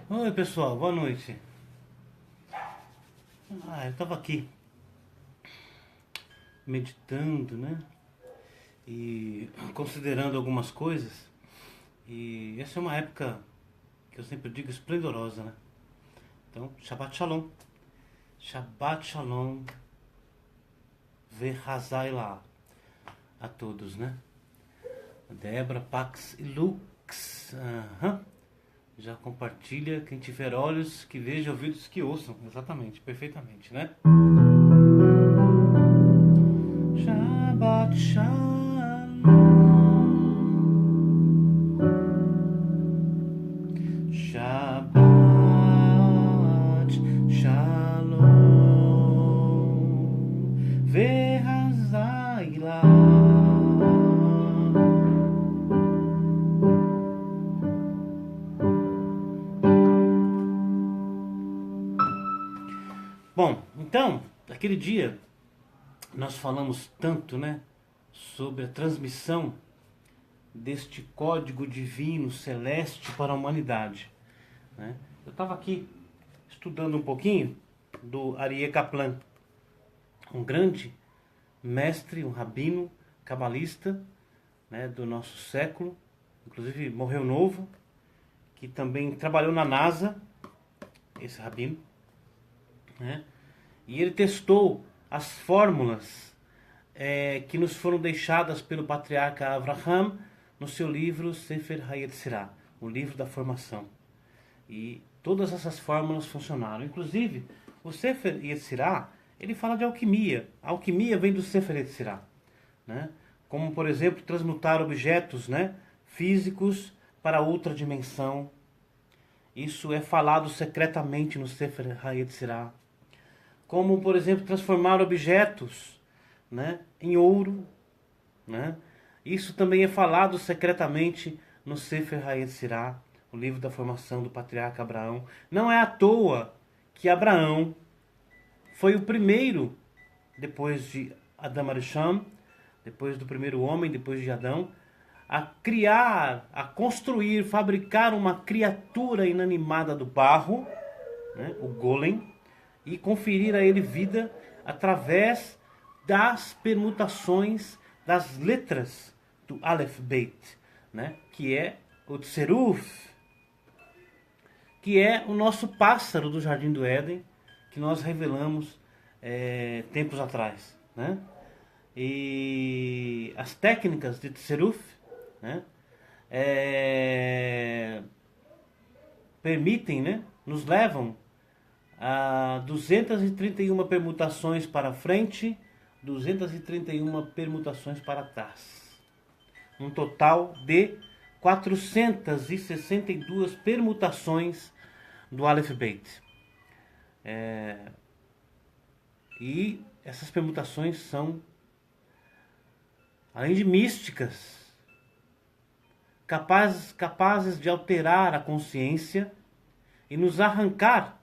Oi pessoal, boa noite. Eu tava aqui meditando, né? E considerando algumas coisas. E essa é uma época que eu sempre digo esplendorosa, né? Então, Shabbat Shalom. Shabbat Shalom. Vehazai lá a todos, né? Débora, Pax e Lux. Já compartilha, quem tiver olhos que veja, ouvidos que ouçam. Exatamente, perfeitamente, né? Shabbat Shalom. Shabbat Shalom. Vehazai lá. Bom, então, naquele dia nós falamos tanto, né, sobre a transmissão deste código divino celeste para a humanidade, né? Eu estava aqui estudando um pouquinho do Aryeh Kaplan, um grande mestre, um rabino cabalista, né, do nosso século, inclusive morreu novo, que também trabalhou na NASA, esse rabino, né? E ele testou as fórmulas que nos foram deixadas pelo patriarca Abraham no seu livro Sefer HaYetzirah, o livro da formação. E todas essas fórmulas funcionaram. Inclusive, o Sefer HaYetzirah, ele fala de alquimia. A alquimia vem do Sefer HaYetzirah, né? Como, por exemplo, transmutar objetos, né, físicos para outra dimensão. Isso é falado secretamente no Sefer HaYetzirah. Como, por exemplo, transformar objetos, né, em ouro, né? Isso também é falado secretamente no Sefer HaYetzirah, o livro da formação do patriarca Abraão. Não é à toa que Abraão foi o primeiro, depois de Adam Arisham, depois do primeiro homem, depois de Adão, a criar, a construir, fabricar uma criatura inanimada do barro, né, o golem. e conferir a ele vida através das permutações das letras do Aleph Beit, né? Que é o Tseruf, que é o nosso pássaro do Jardim do Éden, que nós revelamos tempos atrás, né? E as técnicas de Tseruf, né? Permitem, né? Nos levam a 231 permutações para frente, 231 permutações para trás. Um total de 462 permutações do Aleph Beit. E essas permutações são, além de místicas, capazes de alterar a consciência e nos arrancar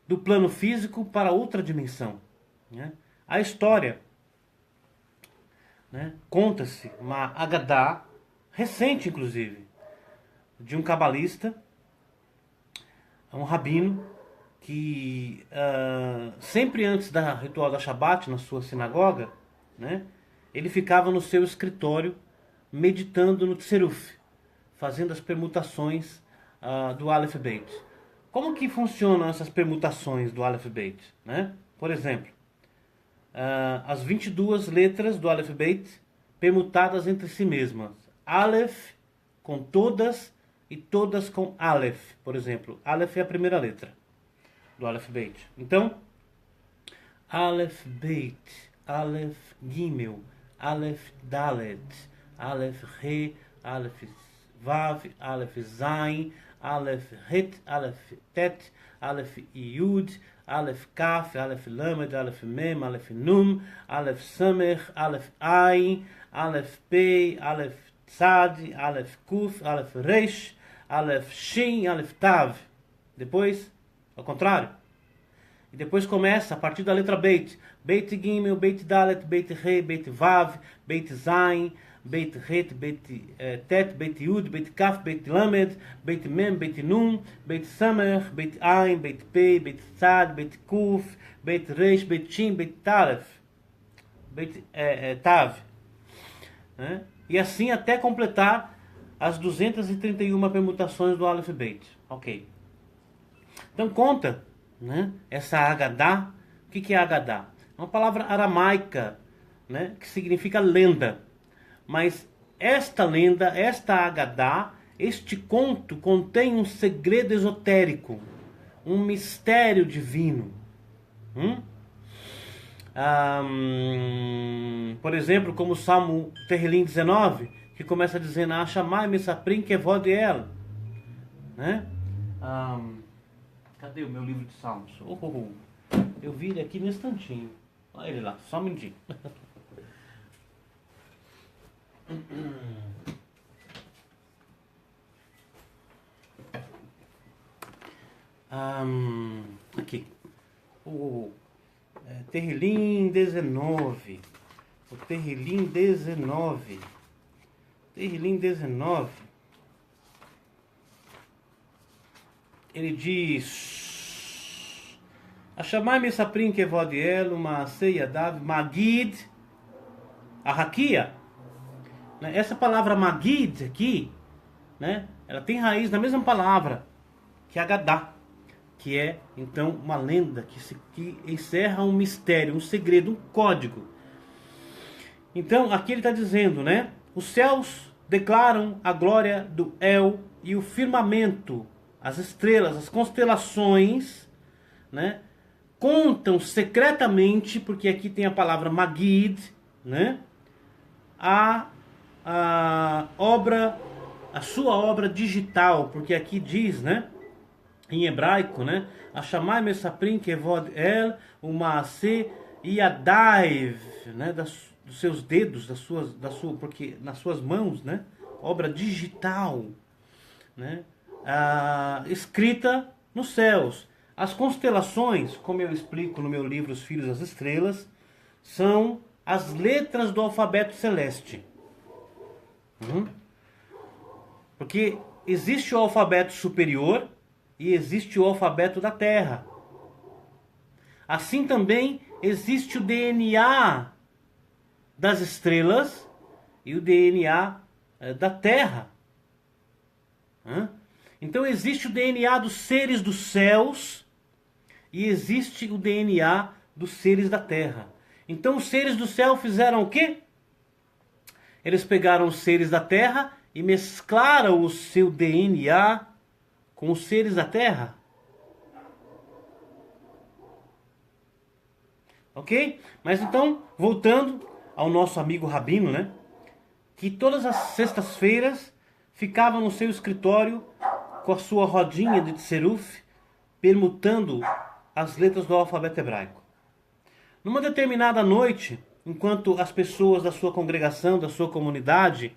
do plano físico para outra dimensão, né? A história, né, conta-se uma Agadá, recente inclusive, de um cabalista, um rabino, que sempre antes do ritual da Shabat, na sua sinagoga, né, ele ficava no seu escritório meditando no Tseruf, fazendo as permutações do Aleph Beit. Como que funcionam essas permutações do Aleph Beit, né? Por exemplo, as 22 letras do Aleph Beit permutadas entre si mesmas. Aleph com todas e todas com Aleph. Por exemplo, Aleph é a primeira letra do Aleph Beit. Então, Aleph Beit, Aleph Gimel, Aleph Dalet, Aleph Re, Aleph Vav, Aleph Zain, Aleph Het, Aleph Tet, Aleph Yud, Aleph Kaf, Aleph Lamed, Aleph Mem, Aleph Num, Aleph Samech, Aleph Ain, Aleph Pei, Aleph Tzad, Aleph Kuf, Aleph Reish, Aleph Shin, Aleph Tav. Depois, ao contrário. E depois começa a partir da letra Beit. Beit Gimel, Beit Dalet, Beit Re, Beit Vav, Beit Zain, Beit Het, Beit Tet, Beit Yud, Beit Kaf, Beit Lamed, Beit Mem, Beit Num, Beit Samech, Beit Ain, Beit Pei, Beit Tzad, Beit Kuf, Beit Reish, Beit Shin, Beit Talef, Beit Tav. Né? E assim até completar as 231 permutações do Aleph Beit. Ok. Então conta, né, essa Agadá. O que é Agadá? É uma palavra aramaica, né, que significa lenda. Mas esta lenda, esta Agadá, este conto contém um segredo esotérico, um mistério divino. Por exemplo, como o Salmo Terrilim 19, que começa dizendo: Ashamai Mesaprim Kevod El. Né? Cadê o meu livro de Salmos? Eu vi ele aqui no instantinho. Olha ele lá, só um minutinho. Aqui. Terrilim 19. O Terrilim 19. Terrilim 19. Ele diz: Ashamai Mesaprim Kevod El, Maasei Yadav, Magid, Arrakia. Essa palavra Magid aqui, né, ela tem raiz na mesma palavra que Agadá, que é então uma lenda que encerra um mistério, um segredo, um código. Então aqui ele está dizendo, né, os céus declaram a glória do El e o firmamento, as estrelas, as constelações, né, contam secretamente, porque aqui tem a palavra Magid, né, a sua obra digital, porque aqui diz, né, em hebraico, né, Ashamai Mesaprim Kevod El, o Maaseh Yadaiv, né, dos seus dedos, porque nas suas mãos, né, obra digital, né, escrita nos céus. As constelações, como eu explico no meu livro Os Filhos das Estrelas, são as letras do alfabeto celeste. Porque existe o alfabeto superior e existe o alfabeto da Terra. Assim também existe o DNA das estrelas e o DNA da Terra. Então existe o DNA dos seres dos céus e existe o DNA dos seres da Terra. Então os seres do céu fizeram o quê? Eles pegaram os seres da Terra e mesclaram o seu DNA com os seres da Terra. Ok? Mas então, voltando ao nosso amigo Rabino, né? Que todas as sextas-feiras ficava no seu escritório com a sua rodinha de tseruf, permutando as letras do alfabeto hebraico. Numa determinada noite, enquanto as pessoas da sua congregação, da sua comunidade,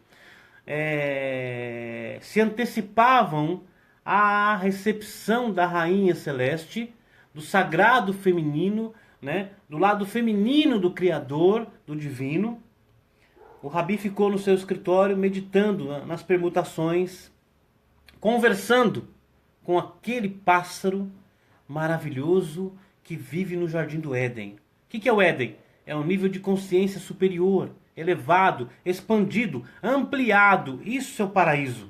se antecipavam à recepção da Rainha Celeste, do sagrado feminino, né, do lado feminino do Criador, do Divino, o Rabi ficou no seu escritório meditando nas permutações, conversando com aquele pássaro maravilhoso que vive no Jardim do Éden. O que é o Éden? É um nível de consciência superior, elevado, expandido, ampliado. Isso é o paraíso.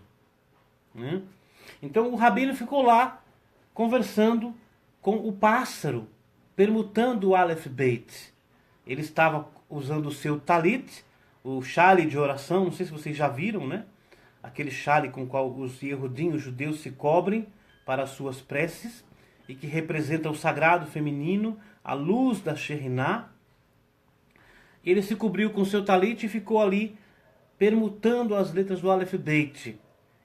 Então o Rabino ficou lá conversando com o pássaro, permutando o Aleph Beit. Ele estava usando o seu talit, o chale de oração, não sei se vocês já viram, né? Aquele chale com o qual os Yehudim, os judeus, se cobrem para as suas preces e que representa o sagrado feminino, a luz da Shekhinah. Ele se cobriu com seu talit e ficou ali permutando as letras do Aleph Beit.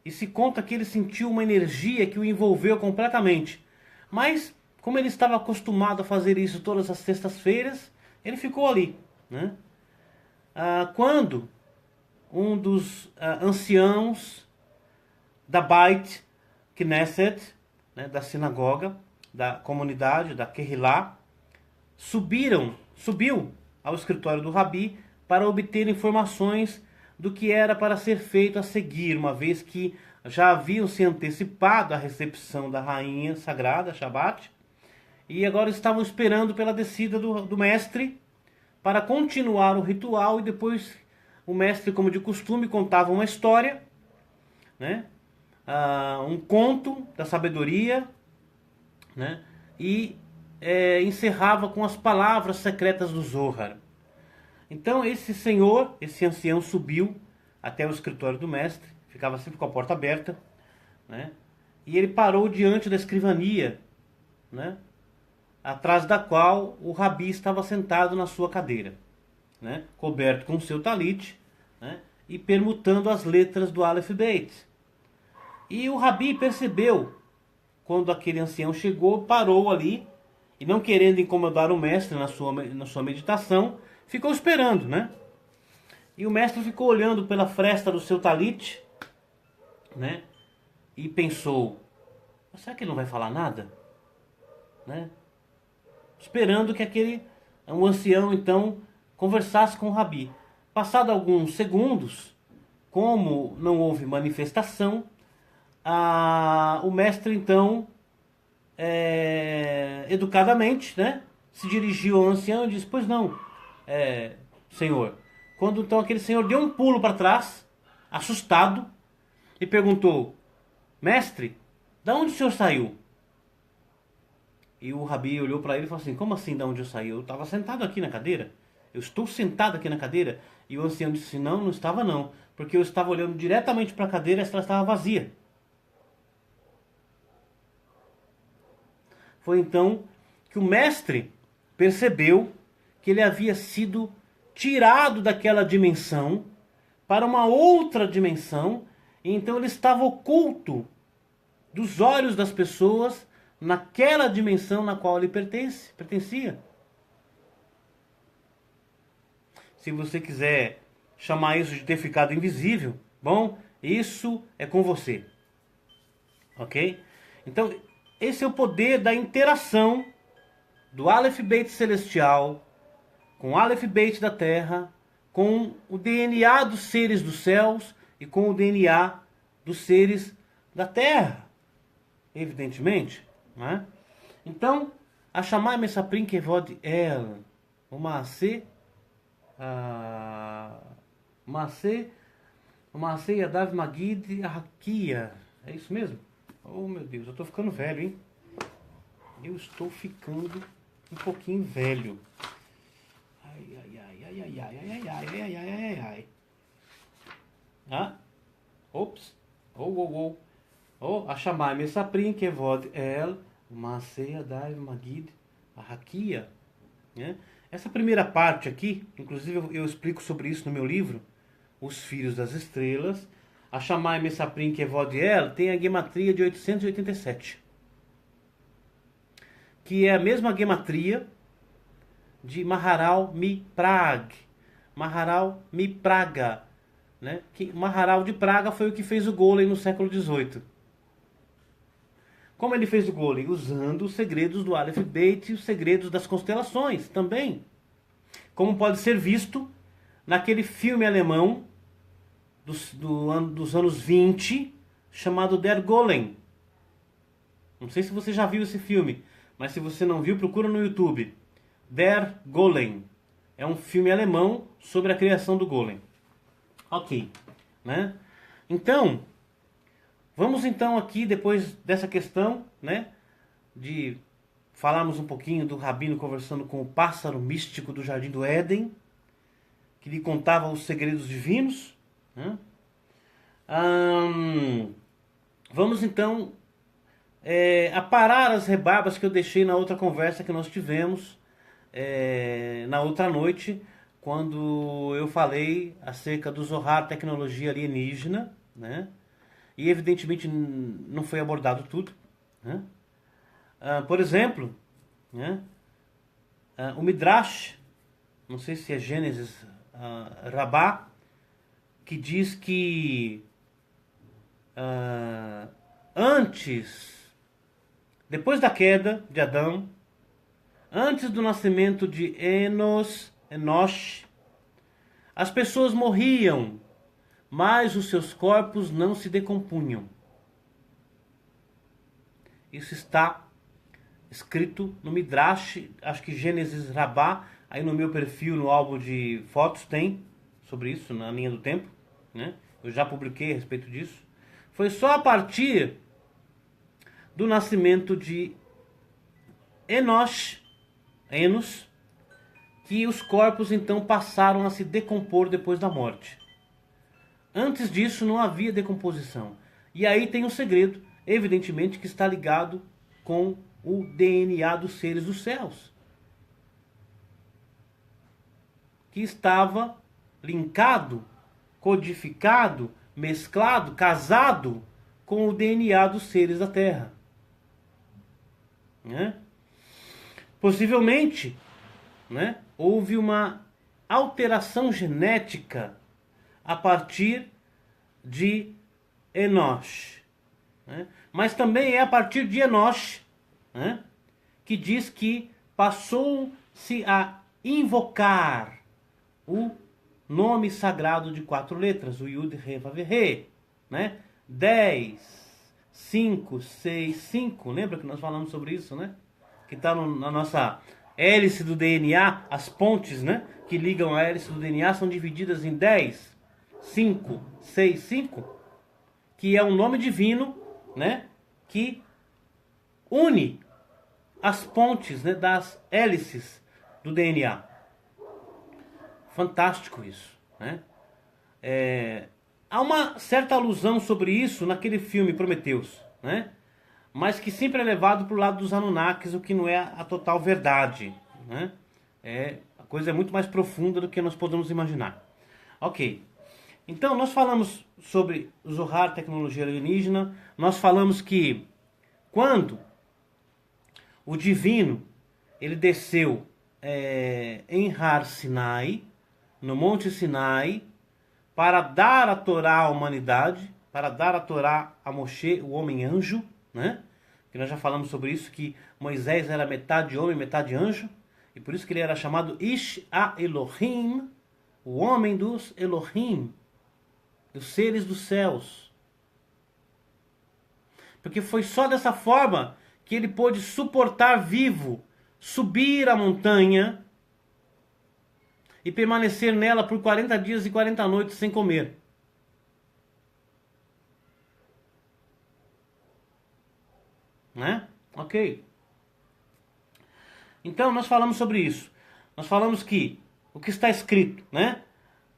E se conta que ele sentiu uma energia que o envolveu completamente. Mas, como ele estava acostumado a fazer isso todas as sextas-feiras, ele ficou ali, né? Quando um dos anciãos da Beit Knesset, né, da sinagoga, da comunidade, da Kehillah, subiu ao escritório do Rabi para obter informações do que era para ser feito a seguir, uma vez que já haviam se antecipado à recepção da rainha sagrada, Shabbat, e agora estavam esperando pela descida do mestre para continuar o ritual, e depois o mestre, como de costume, contava uma história, né? Um conto da sabedoria, né? E encerrava com as palavras secretas do Zohar. Então esse senhor, esse ancião, subiu até o escritório do mestre, ficava sempre com a porta aberta, né? E ele parou diante da escrivania, né? Atrás da qual o Rabi estava sentado na sua cadeira, né? Coberto com o seu talit, né? E permutando as letras do Aleph Beit. E o Rabi percebeu, quando aquele ancião chegou, parou ali, e não querendo incomodar o mestre na sua meditação, ficou esperando, né? E o mestre ficou olhando pela fresta do seu talit, né? E pensou, será que ele não vai falar nada? Né? Esperando que um ancião, então, conversasse com o Rabi. Passado alguns segundos, como não houve manifestação, o mestre, então, educadamente, né, se dirigiu ao ancião e disse, pois não, senhor. Quando então aquele senhor deu um pulo para trás, assustado, e perguntou, mestre, de onde o senhor saiu? E o Rabi olhou para ele e falou assim, como assim de onde eu saí? Eu estava sentado aqui na cadeira. Eu estou sentado aqui na cadeira. E o ancião disse, não estava não. Porque eu estava olhando diretamente para a cadeira e ela estava vazia. Foi então que o mestre percebeu que ele havia sido tirado daquela dimensão para uma outra dimensão. E então ele estava oculto dos olhos das pessoas naquela dimensão na qual ele pertencia. Se você quiser chamar isso de ter ficado invisível, bom, isso é com você. Ok? Então, esse é o poder da interação do Aleph Beit celestial com o Aleph Beit da terra, com o DNA dos seres dos céus e com o DNA dos seres da terra. Evidentemente. Né? Então, Ashamai Mesaprim Kevod El, o Maaseh Yadav Magid Hakia. É isso mesmo? Oh meu Deus, eu tô ficando velho, hein? Eu estou ficando um pouquinho velho. Ai, ai, ai, ai, ai, ai, ai, ai, ai, ai, ai, ai, ai. Ah, ops. Oh. Ashamai Mesaprim Kevod El, Maaseh Yadav Magid Hakia. Né? Essa primeira parte aqui, inclusive eu explico sobre isso no meu livro, Os Filhos das Estrelas. A Shammai Mesaprim Kevod El tem a gematria de 887, que é a mesma gematria de Maharal Mi Prag, Maharal Mi Praga, né? Que Maharal de Praga foi o que fez o Golem no século XVIII. Como ele fez o Golem? Usando os segredos do Aleph Beit e os segredos das constelações também. Como pode ser visto naquele filme alemão dos anos 20, chamado Der Golem. Não sei se você já viu esse filme, mas se você não viu, procura no YouTube. Der Golem. É um filme alemão sobre a criação do Golem. Ok, né? Então, vamos então aqui, depois dessa questão, né, de falarmos um pouquinho do Rabino conversando com o pássaro místico do Jardim do Éden, que lhe contava os segredos divinos, né? Vamos então aparar as rebarbas que eu deixei na outra conversa que nós tivemos na outra noite, quando eu falei acerca do Zohar, tecnologia alienígena, né? E evidentemente não foi abordado tudo, né? Por exemplo, né? O Midrash, não sei se é Gênesis Rabá, que diz que depois da queda de Adão, antes do nascimento de Enosh, as pessoas morriam, mas os seus corpos não se decompunham. Isso está escrito no Midrash, acho que Gênesis Rabá, aí no meu perfil, no álbum de fotos, tem sobre isso, na linha do tempo, né? Eu já publiquei a respeito disso. Foi só a partir do nascimento de Enos, que os corpos então passaram a se decompor depois da morte. Antes disso não havia decomposição. E aí tem um segredo, evidentemente, que está ligado com o DNA dos seres dos céus, que estava linkado, codificado, mesclado, casado com o DNA dos seres da Terra, né? Possivelmente, né, houve uma alteração genética a partir de Enosh, né? Mas também é a partir de Enosh, né, que diz que passou-se a invocar o nome sagrado de 4 letras, o Yud He Vav He, né? 10, 5, 6, 5. Lembra que nós falamos sobre isso, né? Que está na nossa hélice do DNA, as pontes, né, que ligam a hélice do DNA são divididas em 10, 5, 6, 5, que é um nome divino, né, que une as pontes, né, das hélices do DNA. Fantástico isso, né? Há uma certa alusão sobre isso naquele filme Prometheus, né? Mas que sempre é levado para o lado dos Anunnakis, o que não é a total verdade, né? A coisa é muito mais profunda do que nós podemos imaginar. Ok. Então, nós falamos sobre o Zohar, tecnologia alienígena. Nós falamos que quando o divino ele desceu em Har Sinai, no Monte Sinai, para dar a Torá à humanidade, para dar a Torá a Moshe, o homem-anjo, né? Que nós já falamos sobre isso, que Moisés era metade homem, metade anjo, e por isso que ele era chamado Ish Ha-Elohim, o homem dos Elohim, dos seres dos céus. Porque foi só dessa forma que ele pôde suportar vivo subir a montanha e permanecer nela por 40 dias e 40 noites sem comer. Né? Ok. Então nós falamos sobre isso. Nós falamos que o que está escrito, né?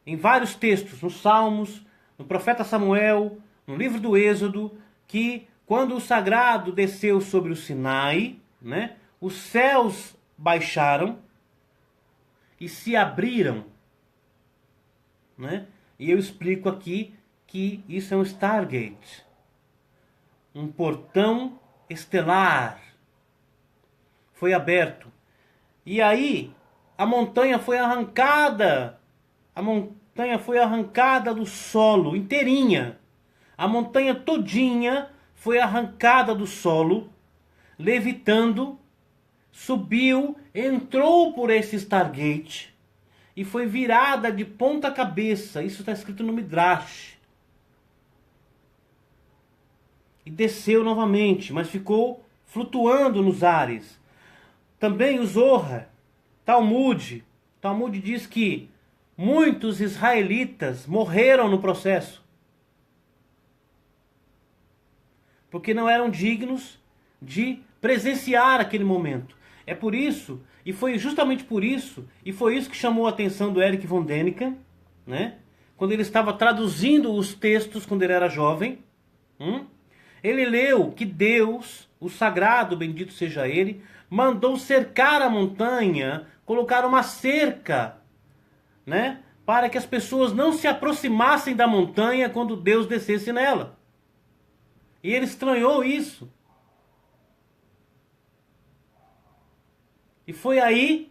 Em vários textos, nos Salmos, no profeta Samuel, no livro do Êxodo, que quando o sagrado desceu sobre o Sinai, né? Os céus baixaram e se abriram, né? E eu explico aqui que isso é um Stargate, um portão estelar foi aberto. E aí a montanha foi arrancada do solo inteirinha. A montanha todinha foi arrancada do solo, levitando, subiu, entrou por esse Stargate e foi virada de ponta cabeça. Isso está escrito no Midrash. E desceu novamente, mas ficou flutuando nos ares. Também o Zohar, Talmud diz que muitos israelitas morreram no processo, porque não eram dignos de presenciar aquele momento. É por isso, e foi justamente por isso, e foi isso que chamou a atenção do Erich von Däniken, né? Quando ele estava traduzindo os textos quando ele era jovem. Ele leu que Deus, o sagrado, bendito seja ele, mandou cercar a montanha, colocar uma cerca, né? Para que as pessoas não se aproximassem da montanha quando Deus descesse nela. E ele estranhou isso. E foi aí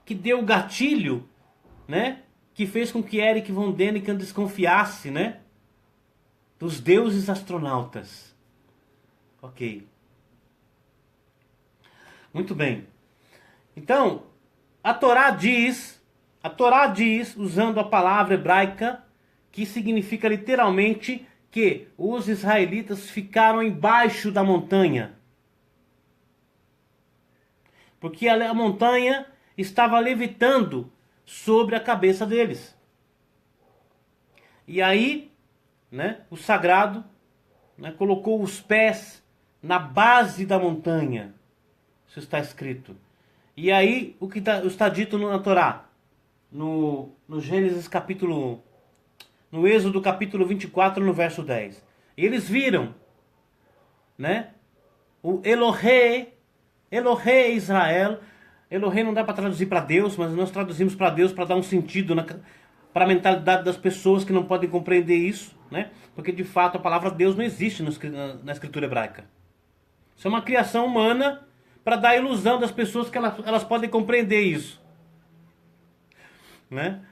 que deu o gatilho, né? Que fez com que Erich von Däniken desconfiasse, né? Dos deuses astronautas. Ok. Muito bem. Então, a Torá diz, usando a palavra hebraica, que significa literalmente que os israelitas ficaram embaixo da montanha. Porque a montanha estava levitando sobre a cabeça deles. E aí, né, o sagrado, né, colocou os pés na base da montanha. Isso está escrito. E aí, o que está dito na Torá? No Gênesis capítulo 1, no Êxodo capítulo 24, no verso 10. Eles viram, né, o Elohei Israel. Elohei não dá para traduzir para Deus, mas nós traduzimos para Deus para dar um sentido para a mentalidade das pessoas que não podem compreender isso, né? Porque de fato a palavra Deus não existe na escritura hebraica. Isso é uma criação humana para dar a ilusão das pessoas que elas podem compreender isso, né?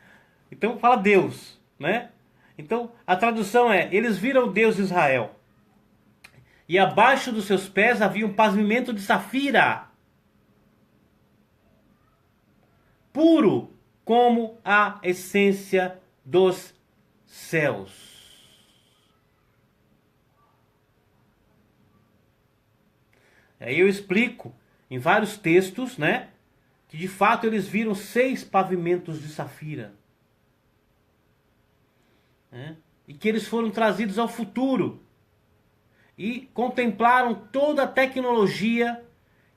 Então fala Deus, né? Então a tradução é: eles viram Deus Israel, e abaixo dos seus pés havia um pavimento de safira, puro como a essência dos céus. Aí eu explico em vários textos, né, que de fato eles viram 6 pavimentos de safira, né, e que eles foram trazidos ao futuro e contemplaram toda a tecnologia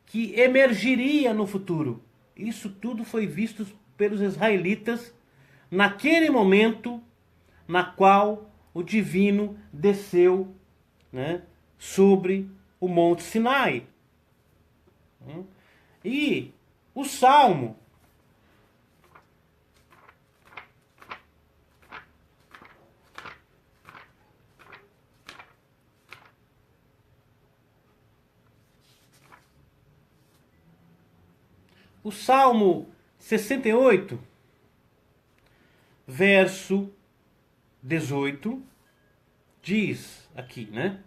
que emergiria no futuro. Isso tudo foi visto pelos israelitas naquele momento na qual o divino desceu, né, sobre o Monte Sinai. E o Salmo O Salmo 68, verso 18, diz aqui, né?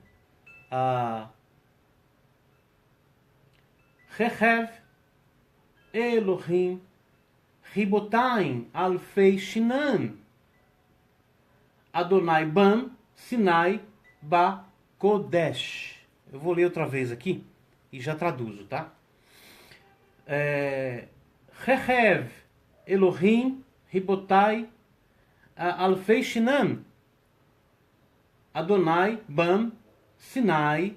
Rehev Elohim Ribotaim Alfei Shinan Adonai Ban Sinai Ba Kodesh. Eu vou ler outra vez aqui e já traduzo, tá? Rehev Elohim Ribotai Alfei Shinam Adonai Bam Sinai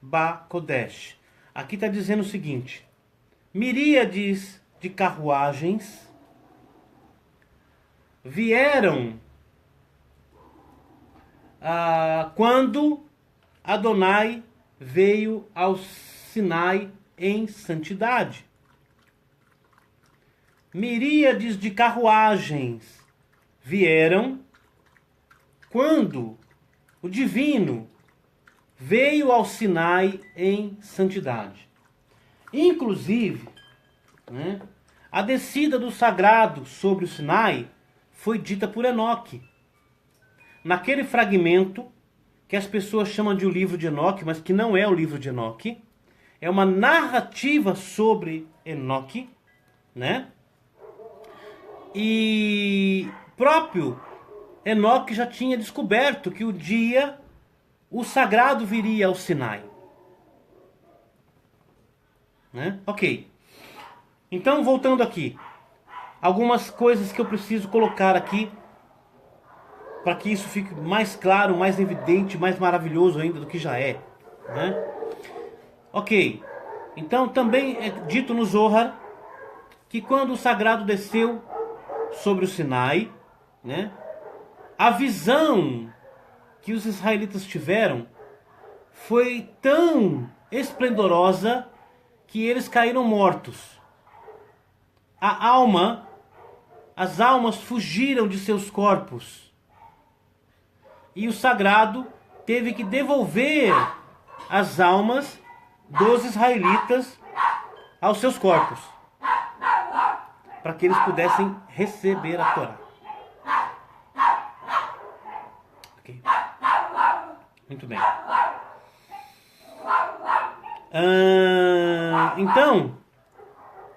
Ba Kodesh. Aqui está dizendo o seguinte: miríades de carruagens vieram quando Adonai veio ao Sinai em santidade. Miríades de carruagens vieram quando o divino veio ao Sinai em santidade. Inclusive, né, a descida do sagrado sobre o Sinai foi dita por Enoque. Naquele fragmento que as pessoas chamam de o livro de Enoque, mas que não é o livro de Enoque, é uma narrativa sobre Enoque, né? E próprio Enoque já tinha descoberto que o dia o sagrado viria ao Sinai, né? Ok. Então, voltando aqui, algumas coisas que eu preciso colocar aqui para que isso fique mais claro, mais evidente, mais maravilhoso ainda do que já é, né? Ok. Então, também é dito no Zohar que quando o sagrado desceu sobre o Sinai, né, a visão que os israelitas tiveram foi tão esplendorosa que eles caíram mortos. As almas fugiram de seus corpos. E o sagrado teve que devolver as almas dos israelitas aos seus corpos, para que eles pudessem receber a Torá. Okay. Muito bem. Então,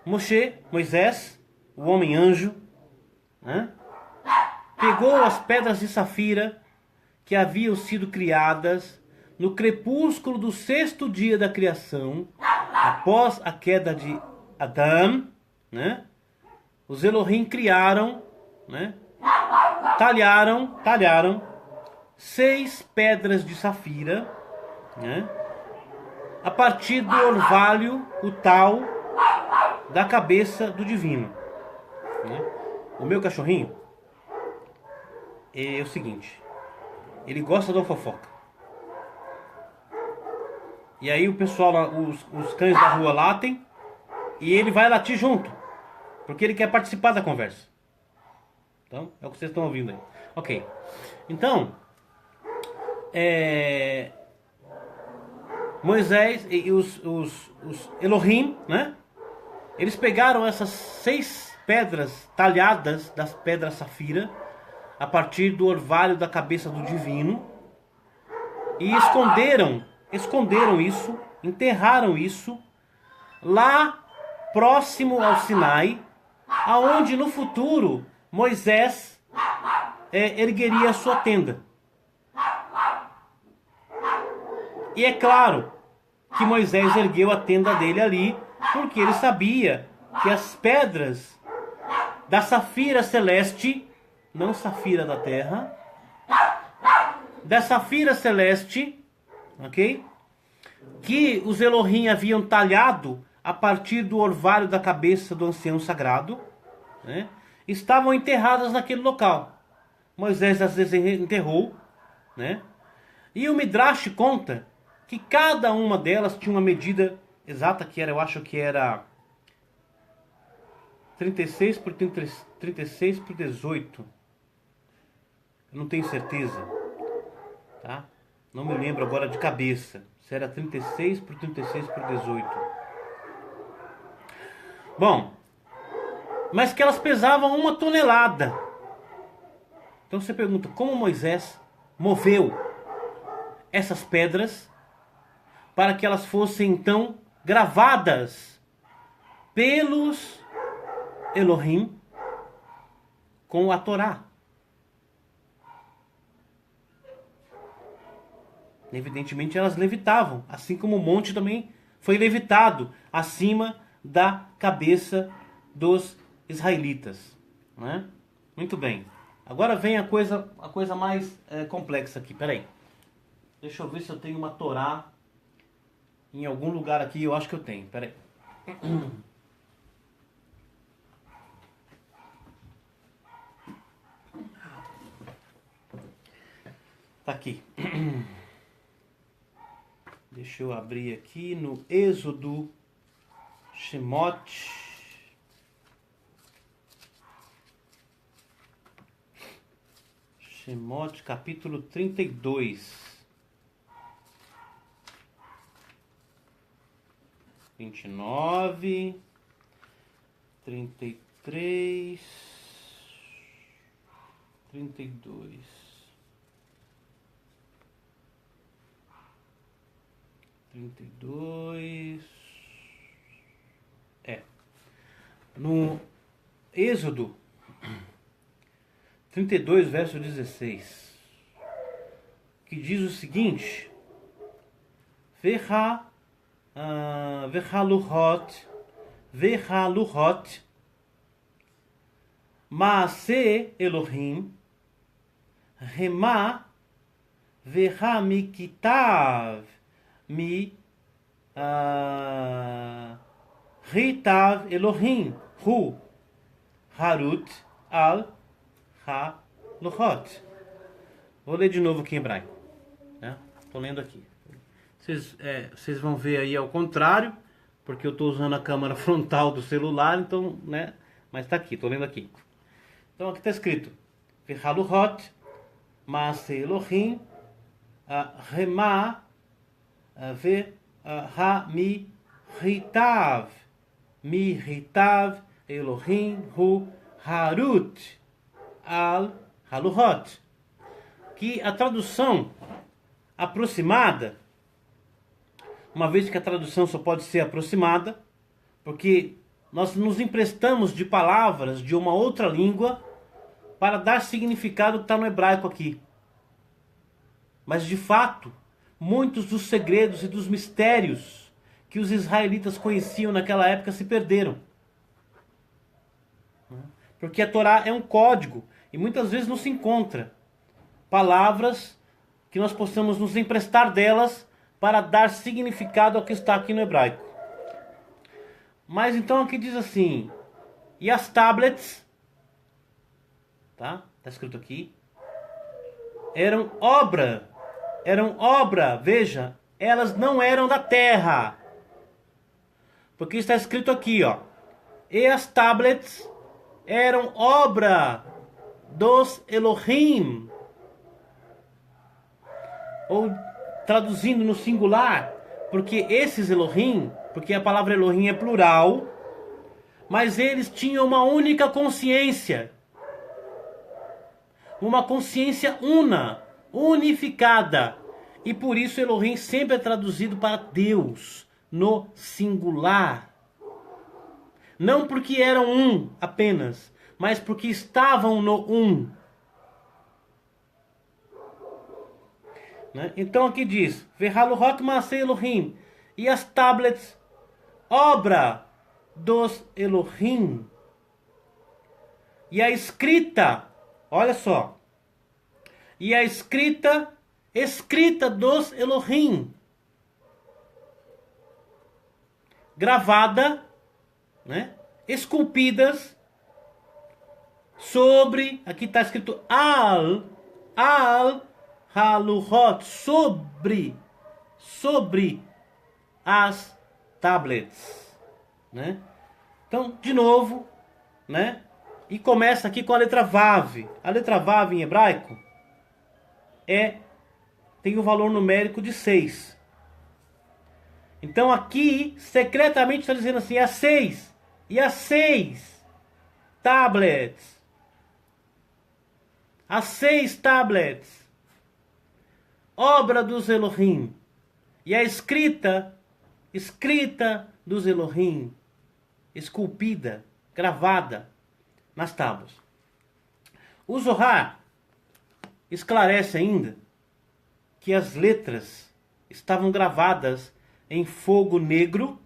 Moisés, o homem-anjo, né, pegou as pedras de safira que haviam sido criadas no crepúsculo do 6º dia da criação, após a queda de Adão, né? Os Elohim criaram, né? Talharam 6 pedras de safira, né, a partir do orvalho, o tal, da cabeça do divino, né? O meu cachorrinho é o seguinte: ele gosta de uma fofoca. E aí o pessoal, os cães da rua latem e ele vai latir junto, porque ele quer participar da conversa. Então, é o que vocês estão ouvindo aí. Ok. Então, Moisés e os Elohim, né? Eles pegaram essas 6 pedras talhadas das pedras safira, a partir do orvalho da cabeça do divino, e esconderam isso, enterraram isso lá próximo ao Sinai, aonde no futuro Moisés ergueria a sua tenda. E é claro que Moisés ergueu a tenda dele ali, porque ele sabia que as pedras da safira celeste, não safira da terra, da safira celeste, ok? Que os Elohim haviam talhado a partir do orvalho da cabeça do ancião sagrado, né, estavam enterradas naquele local. Moisés as desenterrou, né? E o Midrash conta que cada uma delas tinha uma medida exata, que era, eu acho que era 36 por 36 por 18. Eu não tenho certeza, tá? Não me lembro agora de cabeça se era 36 por 36 por 18. Bom, mas que elas pesavam 1 tonelada. Então você pergunta, como Moisés moveu essas pedras para que elas fossem então gravadas pelos Elohim com a Torá? Evidentemente elas levitavam, assim como o monte também foi levitado acima da cabeça dos israelitas, né? Muito bem. Agora vem a coisa mais complexa aqui. Peraí. Deixa eu ver se eu tenho uma Torá em algum lugar aqui. Eu acho que eu tenho. Peraí. Tá aqui. Deixa eu abrir aqui no Êxodo, Shemot. Shemot, capítulo 32. 29, 33, 32. No Êxodo 32, verso 16, que diz o seguinte: Vehaluhot Maase Elohim Rema Vehamikitav Mi Ritav Elohim Hu Harut Al Haluhot. Vou ler de novo aqui em hebraico, né? Estou lendo aqui. Vocês vão ver aí ao contrário, porque eu estou usando a câmera frontal do celular, então, né? Mas está aqui, estou lendo aqui. Então aqui está escrito: Vehaluhot Maase Elohim Rema Mihitav Elohim Hu Harut Al Haluhot. Que a tradução aproximada, uma vez que a tradução só pode ser aproximada, porque nós nos emprestamos de palavras de uma outra língua para dar significado que está no hebraico aqui. Mas de fato, muitos dos segredos e dos mistérios que os israelitas conheciam naquela época se perderam. Porque a Torá é um código e muitas vezes não se encontra palavras que nós possamos nos emprestar delas para dar significado ao que está aqui no hebraico. Mas então aqui diz assim: e as tablets, tá? Está escrito aqui, eram obra, veja, elas não eram da terra. Porque está escrito aqui, ó, e as tablets eram obra dos Elohim. Ou traduzindo no singular, porque esses Elohim, porque a palavra Elohim é plural, mas eles tinham uma única consciência. Uma consciência unificada. E por isso Elohim sempre é traduzido para Deus, no singular. Não porque eram um apenas, mas porque estavam no um. Então aqui diz: Vehaluhot Maase Elohim, e as tablets, obra dos Elohim. E a escrita, olha só, e a escrita dos Elohim, gravada, né, esculpidas sobre, aqui está escrito al Haluhot, sobre as tablets, né? Então, de novo, né? E começa aqui com a letra Vav. A letra Vav em hebraico tem o valor numérico de 6. Então aqui, secretamente está dizendo assim: as 6. E as 6 tablets. As 6 tablets. Obra dos Elohim. E a escrita dos Elohim, esculpida, gravada nas tábuas. O Zohar esclarece ainda que as letras estavam gravadas em fogo negro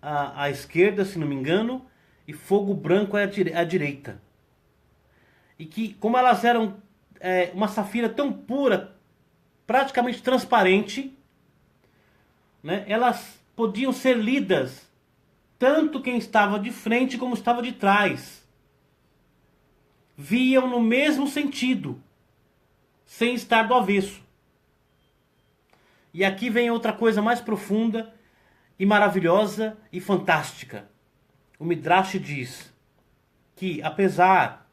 à esquerda, se não me engano, e fogo branco à direita. E que, como elas eram uma safira tão pura, praticamente transparente, né, elas podiam ser lidas tanto quem estava de frente como estava de trás. Viam no mesmo sentido, sem estar do avesso. E aqui vem outra coisa mais profunda e maravilhosa e fantástica. O Midrash diz que, apesar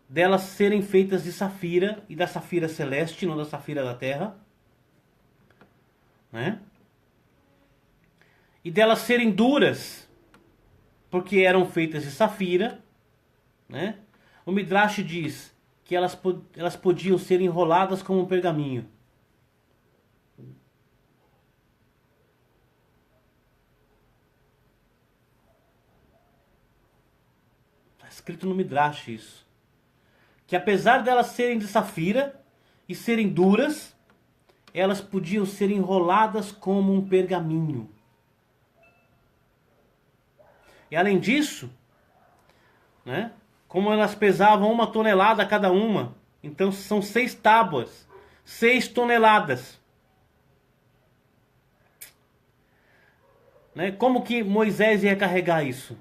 delas serem feitas de safira, e da safira celeste, não da safira da terra, né? E delas serem duras, porque eram feitas de safira, né? O Midrash diz que elas podiam ser enroladas como um pergaminho. Está escrito no Midrash isso. Que apesar delas serem de safira e serem duras, elas podiam ser enroladas como um pergaminho. E além disso, né, como elas pesavam 1 tonelada cada uma, então são 6 tábuas, 6 toneladas. Né? Como que Moisés ia carregar isso?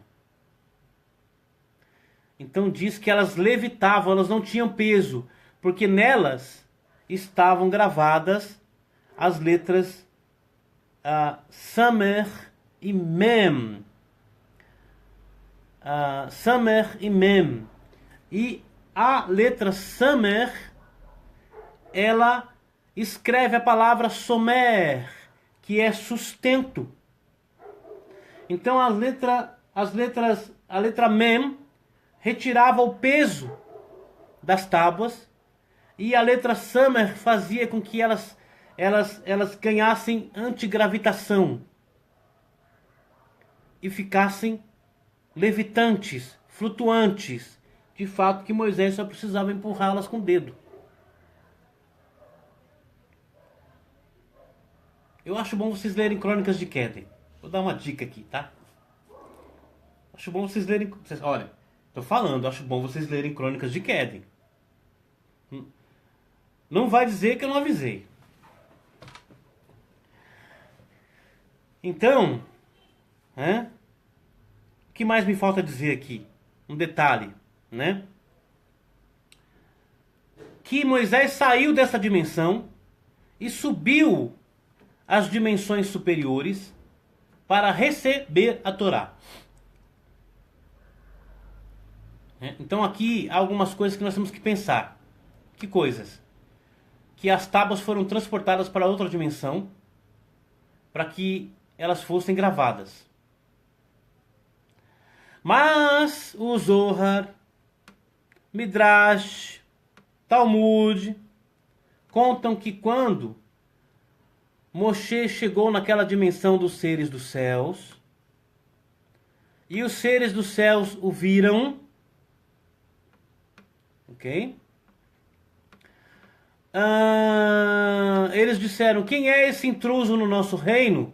Então diz que elas levitavam, elas não tinham peso, porque nelas estavam gravadas as letras Samer e Mem. Samer e Mem. E a letra Samer, ela escreve a palavra Somer, que é sustento. Então a letra Mem retirava o peso das tábuas, e a letra Samer fazia com que elas ganhassem antigravitação e ficassem levitantes, flutuantes, de fato que Moisés só precisava empurrá-las com o dedo. Eu acho bom vocês lerem Crônicas de Quedem. Vou dar uma dica aqui, tá? Acho bom vocês lerem... Olha, tô falando, acho bom vocês lerem Crônicas de Quedem. Não vai dizer que eu não avisei. Então, o que mais me falta dizer aqui? Um detalhe, né? Que Moisés saiu dessa dimensão e subiu às dimensões superiores para receber a Torá. Então aqui há algumas coisas que nós temos que pensar. Que coisas? Que as tábuas foram transportadas para outra dimensão para que elas fossem gravadas. Mas o Zohar, Midrash, Talmud contam que quando Moshe chegou naquela dimensão dos seres dos céus, e os seres dos céus o viram, ok? Eles disseram: quem é esse intruso no nosso reino?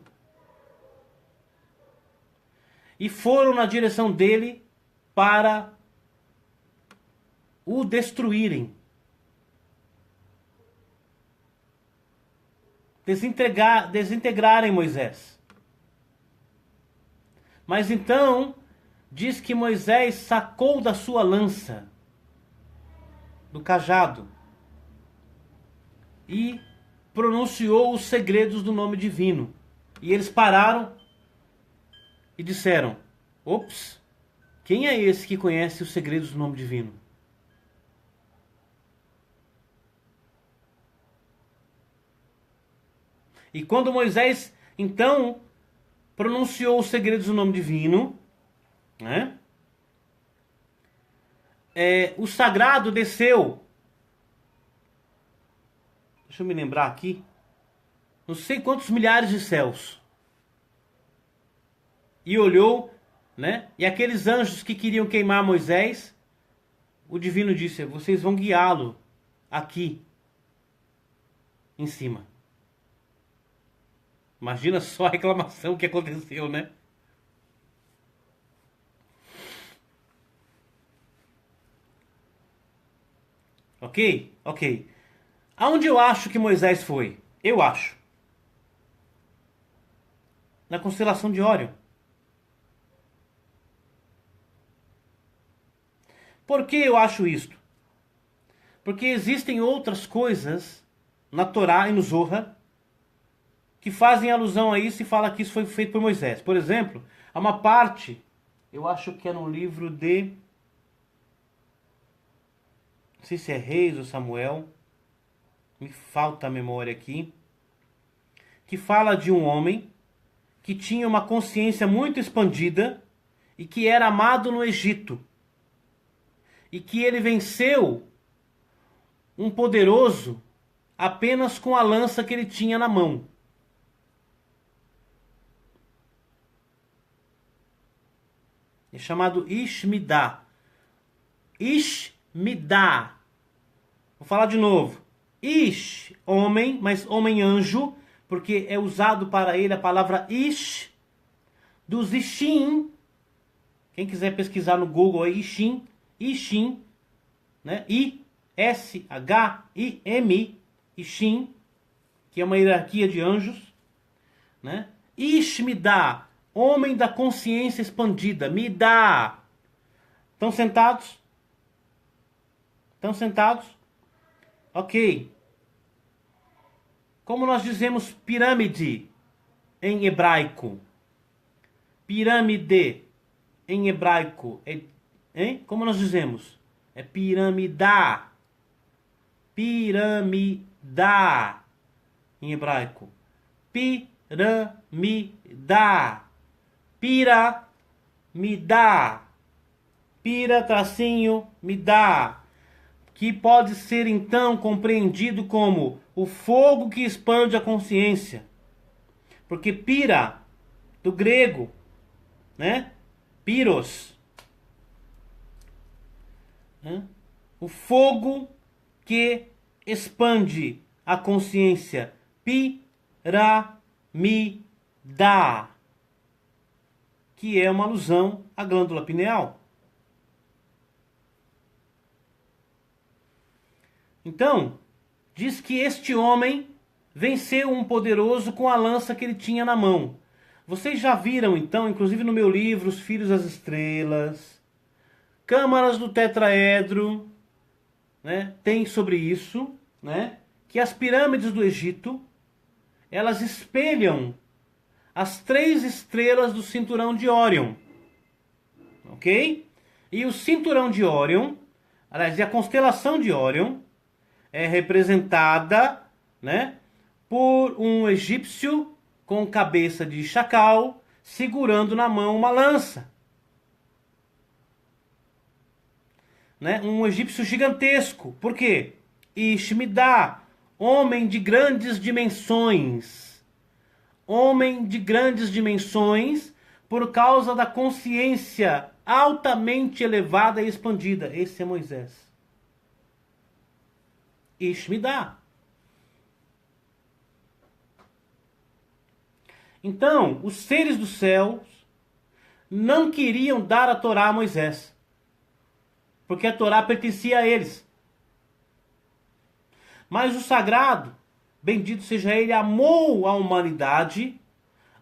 E foram na direção dele para o destruírem. Desintegrarem Moisés. Mas então, diz que Moisés sacou da sua lança, do cajado, e pronunciou os segredos do nome divino. E eles pararam e disseram: ops, quem é esse que conhece os segredos do nome divino? E quando Moisés, então, pronunciou os segredos do nome divino, né? O sagrado desceu. Deixa eu me lembrar aqui. Não sei quantos milhares de céus. E olhou, né? E aqueles anjos que queriam queimar Moisés, o divino disse: vocês vão guiá-lo aqui, em cima. Imagina só a reclamação que aconteceu, né? Ok? Ok. Aonde eu acho que Moisés foi? Eu acho. Na constelação de Órion. Por que eu acho isto? Porque existem outras coisas na Torá e no Zohar que fazem alusão a isso e fala que isso foi feito por Moisés. Por exemplo, há uma parte, eu acho que é no livro de, não sei se é Reis ou Samuel, me falta a memória aqui, que fala de um homem que tinha uma consciência muito expandida e que era amado no Egito. E que ele venceu um poderoso apenas com a lança que ele tinha na mão. É chamado Ishmidá. Ishmidá. Vou falar de novo. Ish, homem, mas homem-anjo, porque é usado para ele a palavra Ish, dos Ishim. Quem quiser pesquisar no Google é Ishim, Ishim, né? I-S-H-I-M, Ishim, que é uma hierarquia de anjos, né? Ishmidá, homem da consciência expandida, me dá. Estão sentados? Estão sentados? Ok. Como nós dizemos pirâmide em hebraico? Pirâmide em hebraico. Hein? Como nós dizemos? É piramidá. Piramidá em hebraico. Piramidá. Piramidá. Pira, tracinho, me dá. Que pode ser então compreendido como o fogo que expande a consciência. Porque pira, do grego, né? Piros. Né? O fogo que expande a consciência. Piramidá. Que é uma alusão à glândula pineal. Então, diz que este homem venceu um poderoso com a lança que ele tinha na mão. Vocês já viram, então, inclusive no meu livro, Os Filhos das Estrelas, Câmaras do Tetraedro, né, tem sobre isso, né, que as pirâmides do Egito, elas espelham as 3 estrelas do cinturão de Órion. Ok? E o cinturão de Órion, aliás, e a constelação de Órion, é representada, né, por um egípcio com cabeça de chacal segurando na mão uma lança. Né? Um egípcio gigantesco. Por quê? Ishmidá, homem de grandes dimensões. Homem de grandes dimensões por causa da consciência altamente elevada e expandida. Esse é Moisés. Ishmidá. Então, os seres dos céus não queriam dar a Torá a Moisés, porque a Torá pertencia a eles. Mas o sagrado, bendito seja ele, amou a humanidade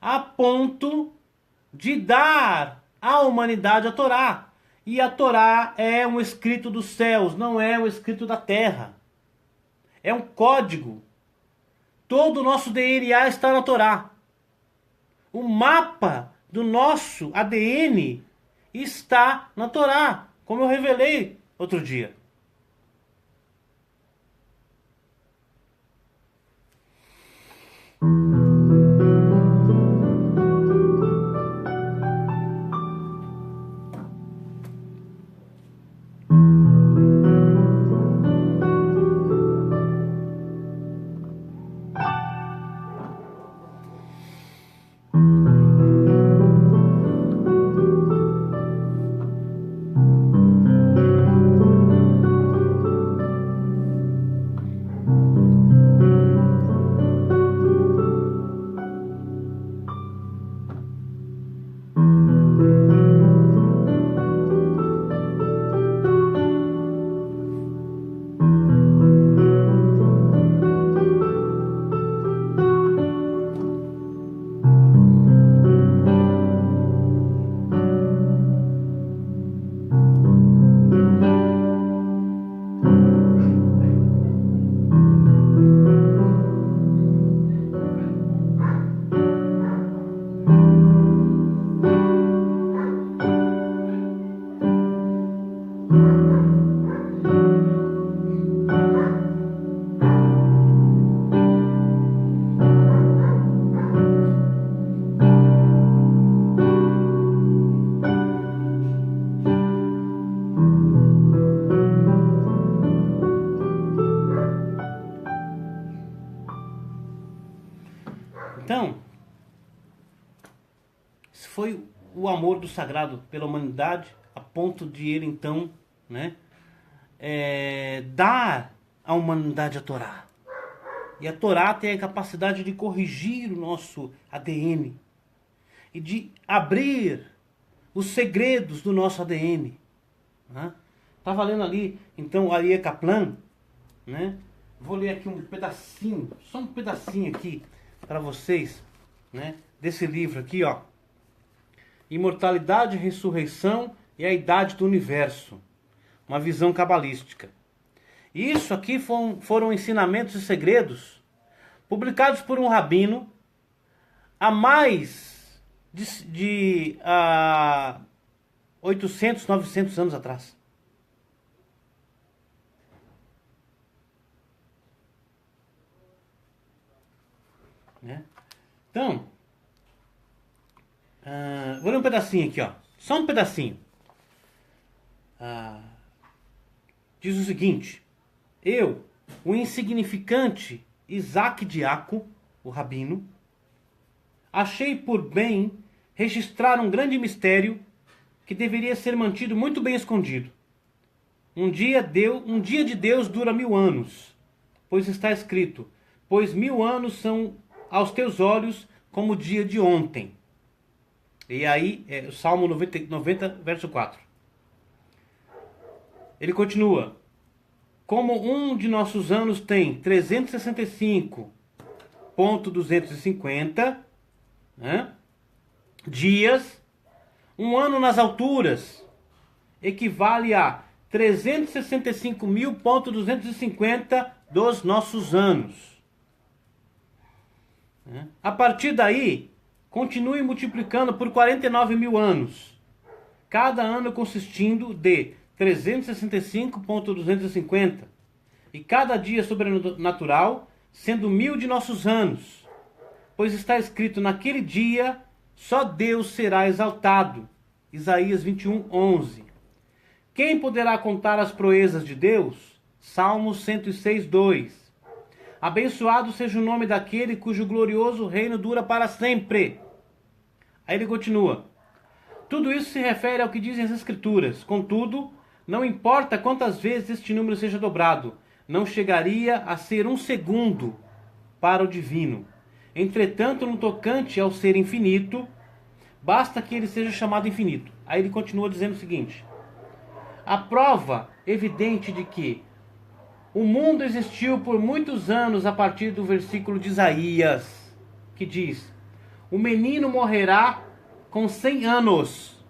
a ponto de dar à humanidade a Torá. E a Torá é um escrito dos céus, não é um escrito da terra. É um código. Todo o nosso DNA está na Torá. O mapa do nosso ADN está na Torá, como eu revelei outro dia. Então, esse foi o amor do sagrado pela humanidade, a ponto de ele então, né, dar à humanidade a Torá. E a Torá tem a capacidade de corrigir o nosso ADN e de abrir os segredos do nosso ADN. Estava lendo ali, então, Aryeh Kaplan, né? Vou ler aqui um pedacinho, só um pedacinho aqui para vocês, né? Desse livro aqui, ó. Imortalidade, Ressurreição e a Idade do Universo. Uma visão cabalística. Isso aqui foram ensinamentos e segredos publicados por um rabino há mais de 800, 900 anos atrás. Né? Então, vou ler um pedacinho aqui, ó. Só um pedacinho. Diz o seguinte: eu, o insignificante Isaac Diaco, o rabino, achei por bem registrar um grande mistério que deveria ser mantido muito bem escondido. Um dia de Deus dura 1000 anos, pois está escrito: pois 1000 anos são aos teus olhos como o dia de ontem. E aí, o Salmo 90, verso 4. Ele continua: como um de nossos anos tem 365,250 dias, um ano nas alturas equivale a 365.250 dos nossos anos. A partir daí, continue multiplicando por 49.000 anos, cada ano consistindo de 365.250, e cada dia sobrenatural sendo 1000 de nossos anos, pois está escrito: naquele dia só Deus será exaltado. Isaías 21:11. Quem poderá contar as proezas de Deus? Salmos 106:2. Abençoado seja o nome daquele cujo glorioso reino dura para sempre. Aí ele continua: tudo isso se refere ao que dizem as Escrituras. Contudo, não importa quantas vezes este número seja dobrado, não chegaria a ser um segundo para o divino. Entretanto, no tocante ao ser infinito, basta que ele seja chamado infinito. Aí ele continua dizendo o seguinte: a prova evidente de que o mundo existiu por muitos anos a partir do versículo de Isaías, que diz: o menino morrerá com 100 anos.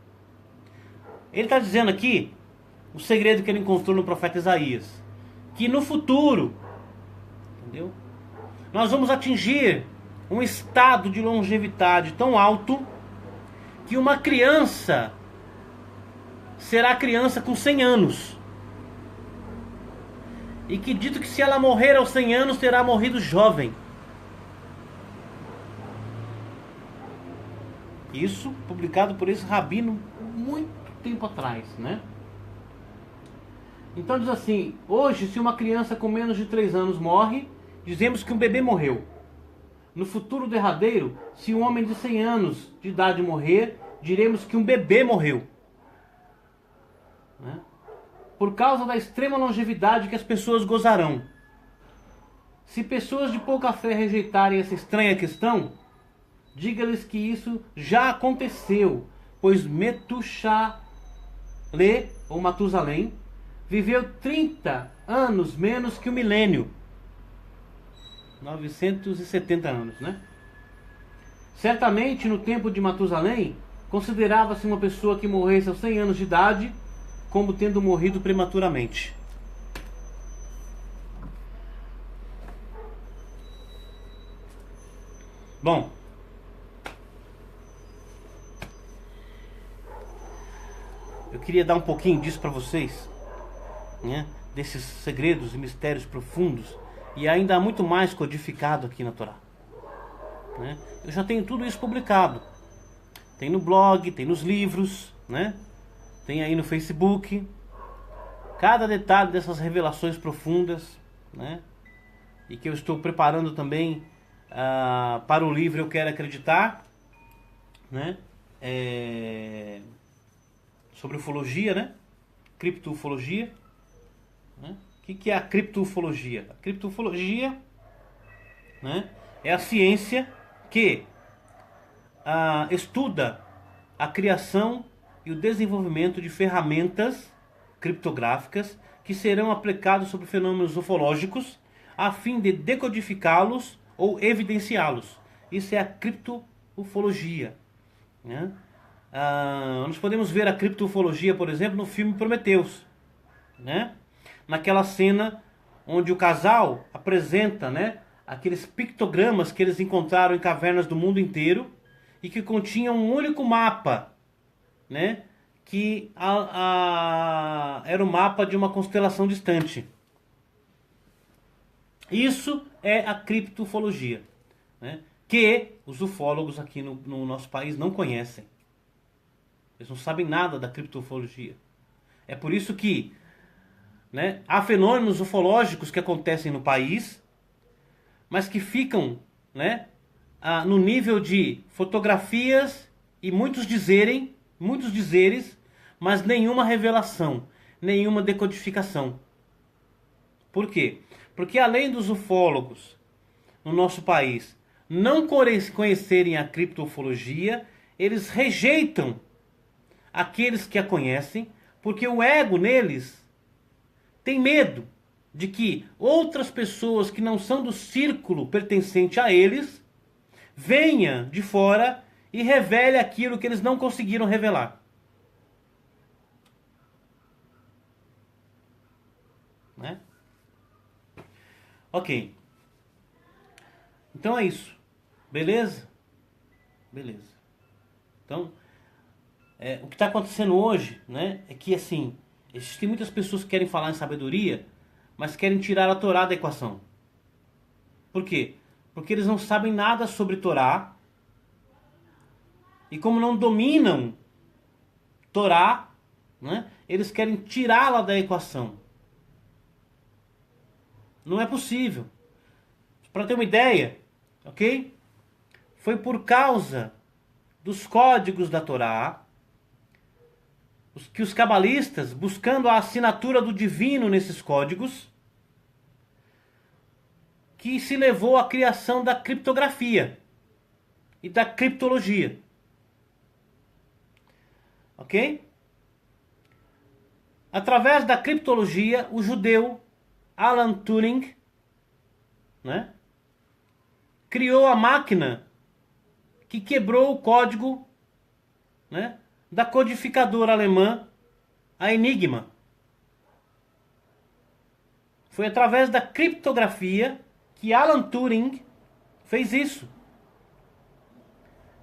Ele está dizendo aqui o segredo que ele encontrou no profeta Isaías, que no futuro, entendeu? Nós vamos atingir um estado de longevidade tão alto que uma criança será criança com 100 anos. E que dito que se ela morrer aos 100 anos, terá morrido jovem. Isso publicado por esse rabino muito tempo atrás, né? Então diz assim: hoje, se uma criança com menos de 3 anos morre, dizemos que um bebê morreu. No futuro derradeiro, se um homem de 100 anos de idade morrer, diremos que um bebê morreu. Né? Por causa da extrema longevidade que as pessoas gozarão. Se pessoas de pouca fé rejeitarem essa estranha questão, diga-lhes que isso já aconteceu, pois Metushalê, ou Matusalém, viveu 30 anos menos que o milênio. 970 anos, né? Certamente, no tempo de Matusalém, considerava-se uma pessoa que morresse aos 100 anos de idade como tendo morrido prematuramente. Bom, eu queria dar um pouquinho disso para vocês, né? Desses segredos e mistérios profundos, e ainda há muito mais codificado aqui na Torá, né? Eu já tenho tudo isso publicado. Tem no blog, tem nos livros, né? Tem aí no Facebook. Cada detalhe dessas revelações profundas, né? E que eu estou preparando também para o livro Eu Quero Acreditar, né? Sobre ufologia, né? Criptoufologia, né? O que é a criptoufologia? A criptoufologia, né, é a ciência que estuda a criação e o desenvolvimento de ferramentas criptográficas que serão aplicadas sobre fenômenos ufológicos a fim de decodificá-los ou evidenciá-los. Isso é a criptoufologia, né? Nós podemos ver a criptoufologia, por exemplo, no filme Prometheus, né? Naquela cena onde o casal apresenta, né, aqueles pictogramas que eles encontraram em cavernas do mundo inteiro e que continham um único mapa, né, que era o mapa de uma constelação distante. Isso é a criptoufologia, né, que os ufólogos aqui no nosso país não conhecem. Eles não sabem nada da criptoufologia. É por isso que, né, há fenômenos ufológicos que acontecem no país, mas que ficam, né, no nível de fotografias e muitos dizeres, mas nenhuma revelação, nenhuma decodificação. Por quê? Porque além dos ufólogos no nosso país não conhecerem a criptoufologia, eles rejeitam aqueles que a conhecem, porque o ego neles tem medo de que outras pessoas que não são do círculo pertencente a eles venha de fora e revele aquilo que eles não conseguiram revelar. Né? Ok. Então é isso. Beleza? Beleza. Então, o que está acontecendo hoje, né, é que assim, existem muitas pessoas que querem falar em sabedoria, mas querem tirar a Torá da equação. Por quê? Porque eles não sabem nada sobre Torá. E como não dominam Torá, né, eles querem tirá-la da equação. Não é possível. Para ter uma ideia, ok? Foi por causa dos códigos da Torá que os cabalistas, buscando a assinatura do divino nesses códigos, que se levou à criação da criptografia e da criptologia. Ok? Através da criptologia, o judeu Alan Turing, né, criou a máquina que quebrou o código, né, da codificadora alemã, a Enigma. Foi através da criptografia que Alan Turing fez isso.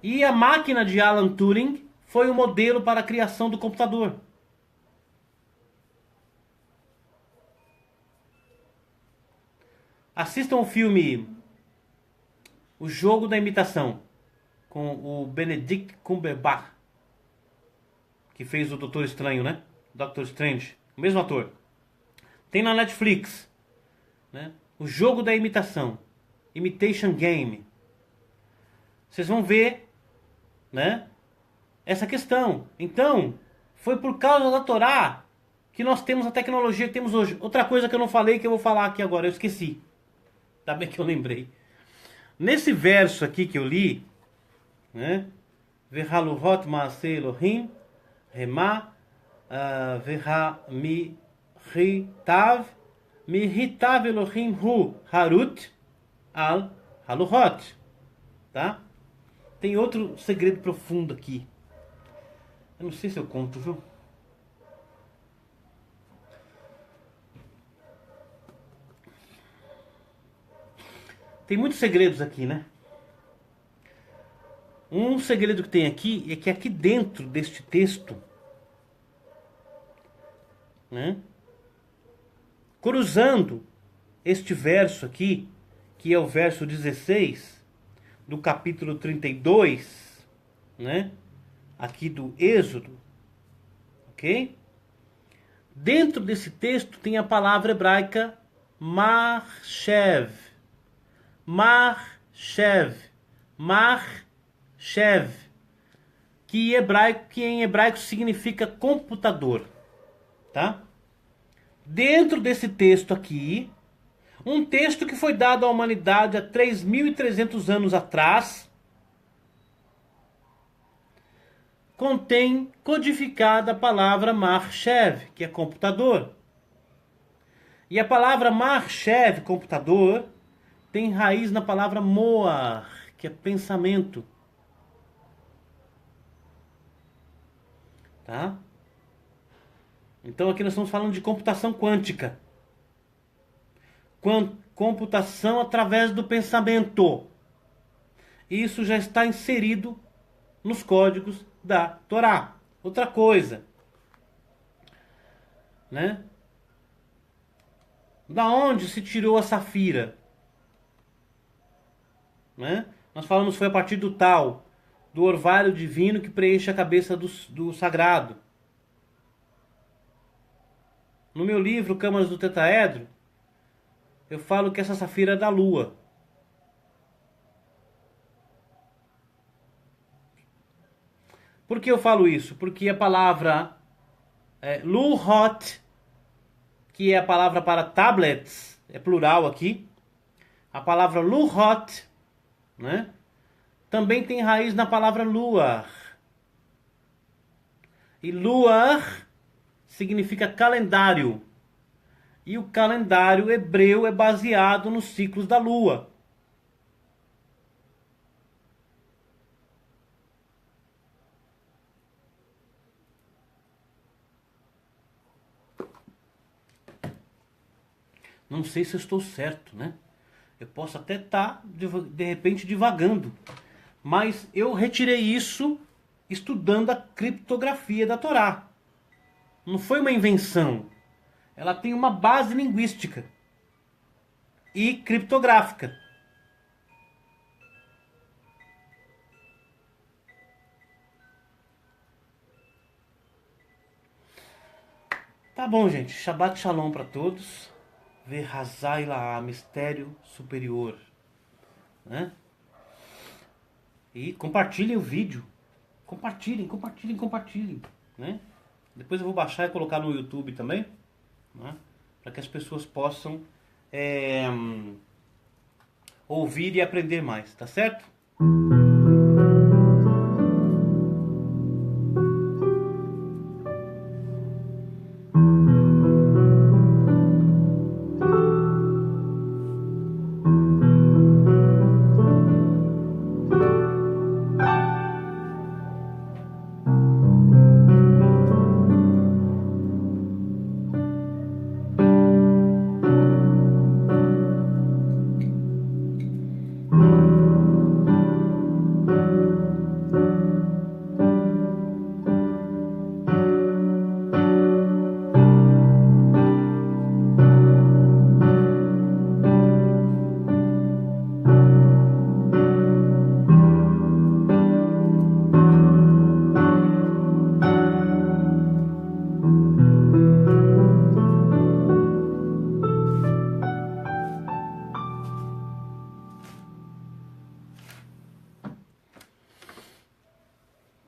E a máquina de Alan Turing foi o modelo para a criação do computador. Assistam o filme O Jogo da Imitação, com o Benedict Cumberbatch, que fez o Doutor Estranho, né? Doctor Strange, o mesmo ator. Tem na Netflix, né? O Jogo da Imitação, Imitation Game. Vocês vão ver, né, essa questão. Então, foi por causa da Torá que nós temos a tecnologia que temos hoje. Outra coisa que eu não falei, que eu vou falar aqui agora, eu esqueci. Ainda bem que eu lembrei. Nesse verso aqui que eu li, né? Vehaluhot Maaseh Elohim, Rema, Veha Mihitav Elohim Hu Harut Al Haluhot. Tá? Tem outro segredo profundo aqui. Eu não sei se eu conto, viu? Tem muitos segredos aqui, né? Um segredo que tem aqui é que aqui dentro deste texto, né, cruzando este verso aqui, que é o verso 16 do capítulo 32, né, aqui do Êxodo, ok? Dentro desse texto tem a palavra hebraica Mahshev. Mar Shev, Mar-Shev, que em hebraico significa computador, tá? Dentro desse texto aqui, um texto que foi dado à humanidade há 3.300 anos atrás, contém codificada a palavra Mar-Shev, que é computador. E a palavra Mar-Shev, computador, tem raiz na palavra Moar, que é pensamento. Tá? Então aqui nós estamos falando de computação quântica. Computação através do pensamento. Isso já está inserido nos códigos da Torá. Outra coisa, né? Da onde se tirou a safira? Né? Nós falamos que foi a partir do tal, do orvalho divino que preenche a cabeça do sagrado. No meu livro Câmaras do Tetraedro, eu falo que essa safira é da lua. Por que eu falo isso? Porque a palavra Luhot, que é a palavra para tablets, é plural aqui. A palavra Luhot, né, também tem raiz na palavra Luar. E Luar significa calendário. E o calendário hebreu é baseado nos ciclos da lua. Não sei se eu estou certo, né? Eu posso até estar, de repente, divagando. Mas eu retirei isso estudando a criptografia da Torá. Não foi uma invenção. Ela tem uma base linguística e criptográfica. Tá bom, gente. Shabbat Shalom para todos. Verhazai Laá, mistério superior. Né? E compartilhem o vídeo. Compartilhem. Né? Depois eu vou baixar e colocar no YouTube também. Né? Para que as pessoas possam ouvir e aprender mais. Tá certo?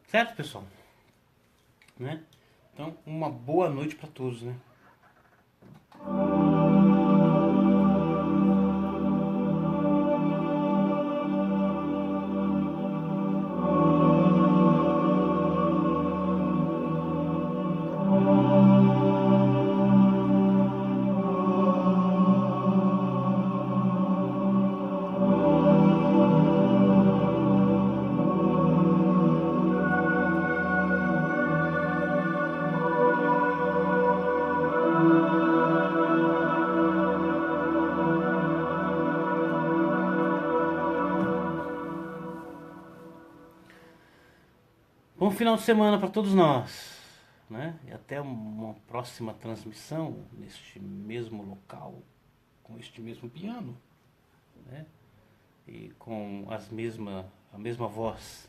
Certo, pessoal? Né? Então, uma boa noite para todos, né? Bom final de semana para todos nós, né? E até uma próxima transmissão neste mesmo local, com este mesmo piano, né? E com a mesma voz,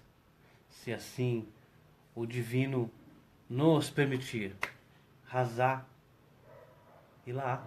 se assim o divino nos permitir. Razá e lá.